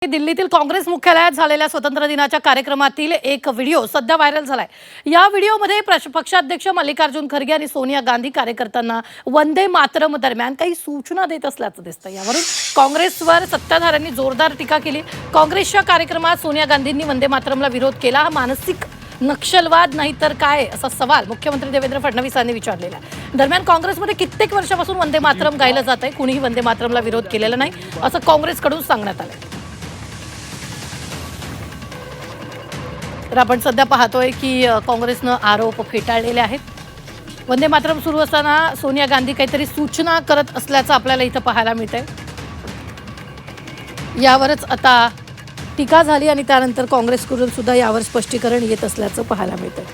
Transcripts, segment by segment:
दिल्लीतील काँग्रेस मुख्यालयात झालेल्या स्वातंत्र्य दिनाच्या कार्यक्रमातील एक व्हिडिओ सध्या व्हायरल झालाय। या व्हिडिओमध्ये पक्षाध्यक्ष मल्लिकार्जुन खरगे आणि सोनिया गांधी कार्यकर्त्यांना वंदे मातरम दरम्यान काही सूचना देत असल्याचं दिसतं। यावरून काँग्रेसवर सत्ताधाऱ्यांनी जोरदार टीका केली। काँग्रेसच्या कार्यक्रमात सोनिया गांधींनी वंदे मातरमला विरोध केला। हा मानसिक नक्षलवाद नाही तर काय असा सवाल मुख्यमंत्री देवेंद्र फडणवीस यांनी विचारलेला आहे। दरम्यान काँग्रेसमध्ये कित्येक वर्षापासून वंदे मातरम गायलं जात आहे। कुणीही वंदे मातरमला विरोध केलेला नाही असं काँग्रेसकडून सांगण्यात आलं। तर आपण सध्या पाहतोय की काँग्रेसनं आरोप फेटाळलेले आहेत। वंदे मातरम सुरू असताना सोनिया गांधी काहीतरी सूचना करत असल्याचं आपल्याला इथं पाहायला मिळतंय। यावरच आता टीका झाली आणि त्यानंतर काँग्रेसकडून सुद्धा यावर स्पष्टीकरण येत असल्याचं पाहायला मिळतंय।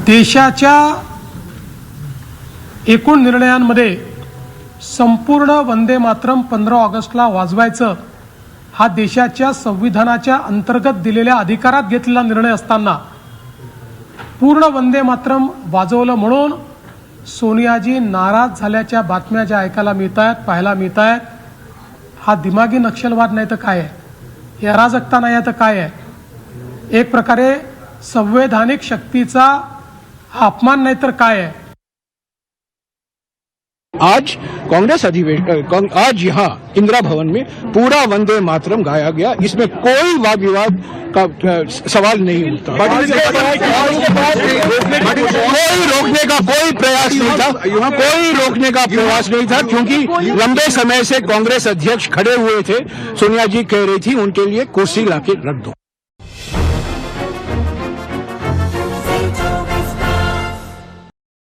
देशाच्या एकूण निर्णयांमध्ये संपूर्ण वंदे मातरम 15 ऑगस्टला वाजवायचं हा देशाच्या संविधानाच्या अंतर्गत दिलेल्या अधिकारात घेतलेला निर्णय असताना पूर्ण वंदे मातरम वाजवलं म्हणून सोनियाजी नाराज झाल्याच्या बातम्या ज्या ऐकायला मिळत आहेत, पाहायला मिळत आहेत, हा दिमागी नक्षलवाद नाही तर काय आहे? हे अराजकता नाही तर काय आहे? एक प्रकारे संवैधानिक शक्तीचा हा अपमान नहीं तर काय है? आज कांग्रेस आज यहाँ इंदिरा भवन में पूरा वंदे मातरम गाया गया। इसमें कोई वाद विवाद का सवाल नहीं उठता। कोई रोकने का कोई प्रयास नहीं था, कोई रोकने का प्रयास नहीं था, क्योंकि लंबे समय से कांग्रेस अध्यक्ष खड़े हुए थे। सोनिया जी कह रही थी उनके लिए कुर्सी लाके रख दो।